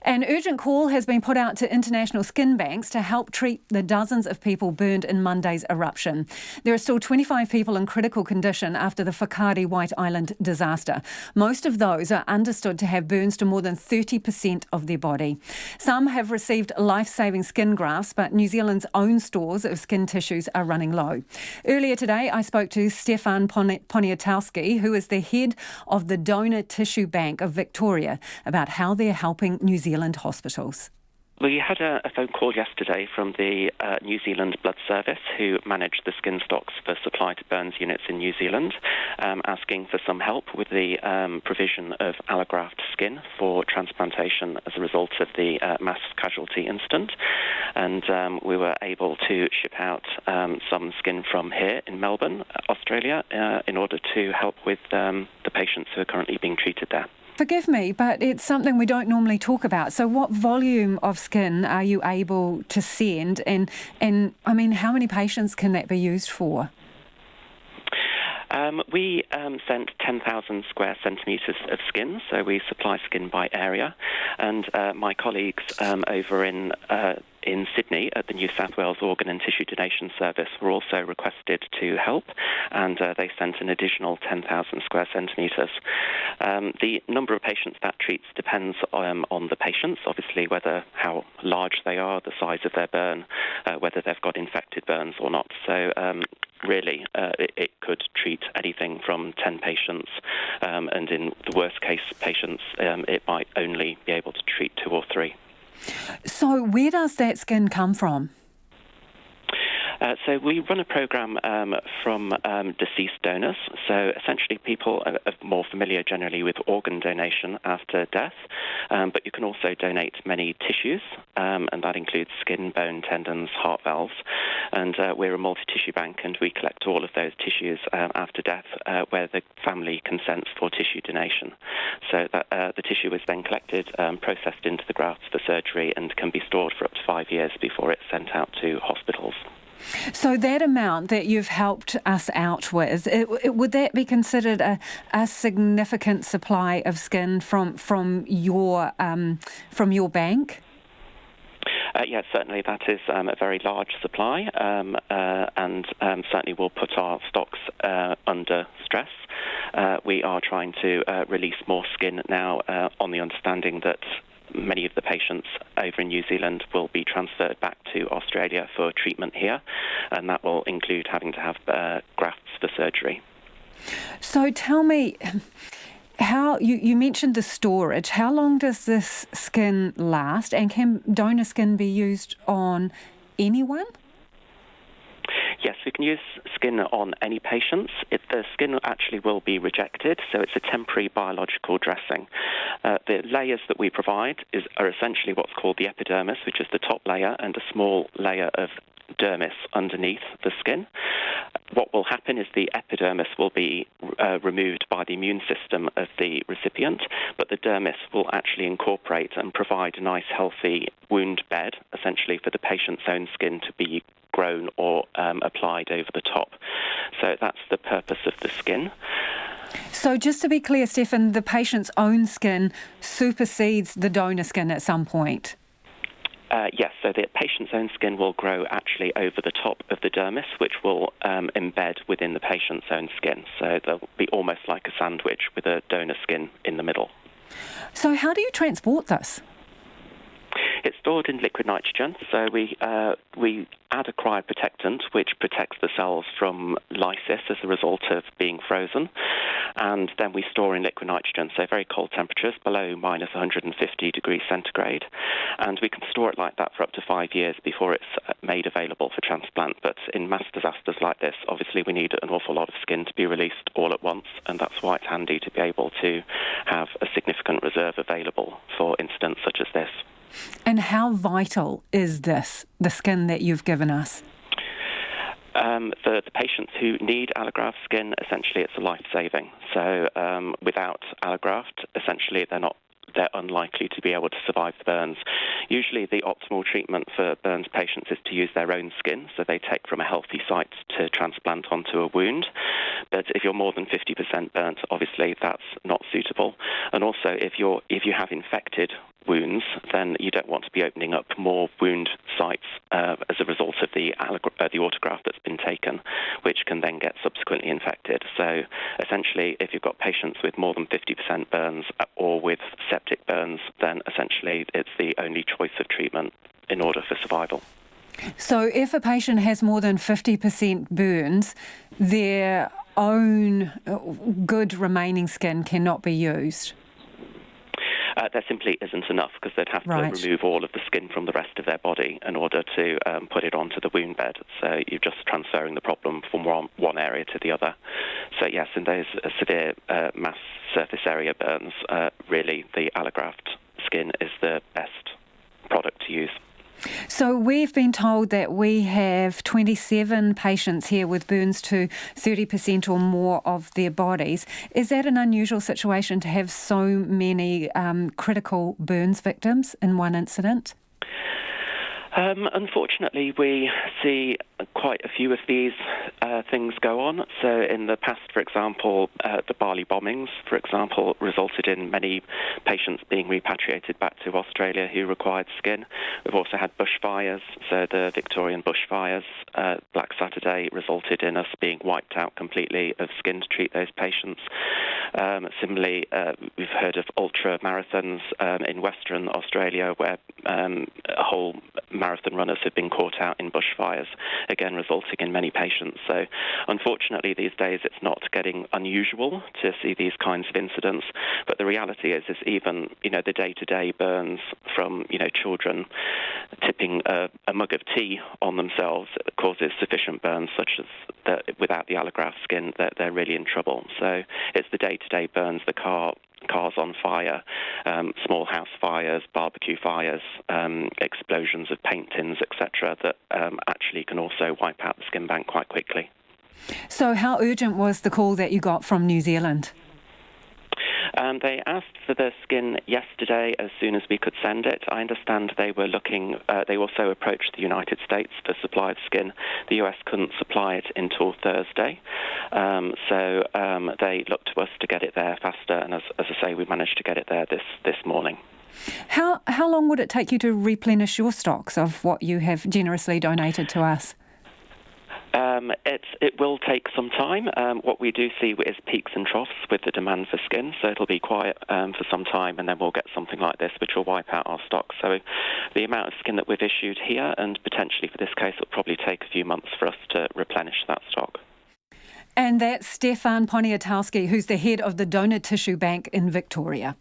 An urgent call has been put out to international skin banks to help treat the dozens of people burned in Monday's eruption. There are still 25 people in critical condition after the Whakaari White Island disaster. Most of those are understood to have burns to more than 30% of their body. Some have received lifesaving skin grafts, but New Zealand's own stores of skin tissues are running low. Earlier today, I spoke to Stefan Poniatowski, who is the head of the Donor Tissue Bank of Victoria, about how they're helping New Zealand hospitals. We had a phone call yesterday from the New Zealand Blood Service, who manage the skin stocks for supply to burns units in New Zealand, asking for some help with the provision of allograft skin for transplantation as a result of the mass casualty incident. And we were able to ship out some skin from here in Melbourne, Australia, in order to help with the patients who are currently being treated there. Forgive me, but it's something we don't normally talk about. So what volume of skin are you able to send? And I mean, how many patients can that be used for? We sent 10,000 square centimetres of skin, so we supply skin by area. And my colleagues over in Sydney at the New South Wales Organ and Tissue Donation Service were also requested to help, and they sent an additional 10,000 square centimetres. The number of patients that treats depends on the patients, obviously, how large they are, the size of their burn, whether they've got infected burns or not. So really, it could treat anything from 10 patients, and in the worst case patients, it might only be able to treat 2 or 3. So where does that skin come from? So we run a program from deceased donors. So essentially people are more familiar generally with organ donation after death, but you can also donate many tissues, and that includes skin, bone, tendons, heart valves. And we're a multi-tissue bank, and we collect all of those tissues after death where the family consents for tissue donation. So that the tissue is then collected, processed into the grafts for surgery, and can be stored for up to 5 years before it's sent out to hospitals. So that amount that you've helped us out with, would that be considered a significant supply of skin from your bank? Yes, certainly that is a very large supply, and certainly will put our stocks under stress. We are trying to release more skin now on the understanding that many of the patients over in New Zealand will be transferred back to Australia for treatment here, and that will include having to have grafts for surgery. So tell me, how you mentioned the storage. How long does this skin last, and can donor skin be used on anyone? Yes, we can use skin on any patients. The skin actually will be rejected, so it's a temporary biological dressing. The layers that we provide are essentially what's called the epidermis, which is the top layer, and a small layer of dermis underneath the skin. What will happen is the epidermis will be removed by the immune system of the recipient, but the dermis will actually incorporate and provide a nice healthy wound bed, essentially for the patient's own skin to be grown or applied over the top. So that's the purpose of the skin. So just to be clear, Stefan, the patient's own skin supersedes the donor skin at some point? Yes, so the patient's own skin will grow actually over the top of the dermis, which will embed within the patient's own skin. So they'll be almost like a sandwich with a donor skin in the middle. So how do you transport this? It's stored in liquid nitrogen, so we add a cryoprotectant which protects the cells from lysis as a result of being frozen, and then we store in liquid nitrogen, so very cold temperatures, below minus 150 degrees centigrade, and we can store it like that for up to 5 years before it's made available for transplant. But in mass disasters like this, obviously we need an awful lot of skin to be released all at once, and that's why it's handy to be able to have a significant reserve available for incidents such as this. And how vital is this, the skin that you've given us? The patients who need allograft skin, essentially it's a life-saving. So without allograft, essentially they're unlikely to be able to survive the burns. Usually the optimal treatment for burns patients is to use their own skin, so they take from a healthy site to transplant onto a wound. But if you're more than 50% burnt, obviously that's not suitable. And also, if you have infected wounds, then you don't want to be opening up more wound sites as a result of the autograft that's been taken, which can then get subsequently infected. So essentially, if you've got patients with more than 50% burns or with septic burns, then essentially it's the only choice of treatment in order for survival. So if a patient has more than 50% burns, their own good remaining skin cannot be used? There simply isn't enough, because they'd have Right. to remove all of the skin from the rest of their body in order to put it onto the wound bed. So you're just transferring the problem from one area to the other. So yes, in those severe mass surface area burns, really the allograft skin is the best product to use. So we've been told that we have 27 patients here with burns to 30% or more of their bodies. Is that an unusual situation to have so many critical burns victims in one incident? Unfortunately, we see quite a few of these things go on. So in the past, for example, the Bali bombings, for example, resulted in many patients being repatriated back to Australia who required skin. We've also had bushfires. So the Victorian bushfires, Black Saturday, resulted in us being wiped out completely of skin to treat those patients. Similarly, we've heard of ultra marathons in Western Australia where whole marathon runners have been caught out in bushfires, again resulting in many patients. So unfortunately these days it's not getting unusual to see these kinds of incidents, but the reality is even the day-to-day burns from children tipping a mug of tea on themselves causes sufficient burns, such as that without the allograft skin that they're really in trouble. So it's the day-to-day burns, the cars on fire, small house fires, barbecue fires, explosions of paint tins, etc., that actually can also wipe out the skin bank quite quickly. So how urgent was the call that you got from New Zealand? They asked for the skin yesterday as soon as we could send it. I understand they were looking, they also approached the United States for supply of skin. The US couldn't supply it until Thursday. So they looked to us to get it there faster, and as I say, we managed to get it there this morning. How long would it take you to replenish your stocks of what you have generously donated to us? It will take some time. What we do see is peaks and troughs with the demand for skin, so it'll be quiet for some time, and then we'll get something like this, which will wipe out our stock. So the amount of skin that we've issued here, and potentially for this case, it'll probably take a few months for us to replenish that stock. And that's Stefan Poniatowski, who's the head of the Donor Tissue Bank in Victoria.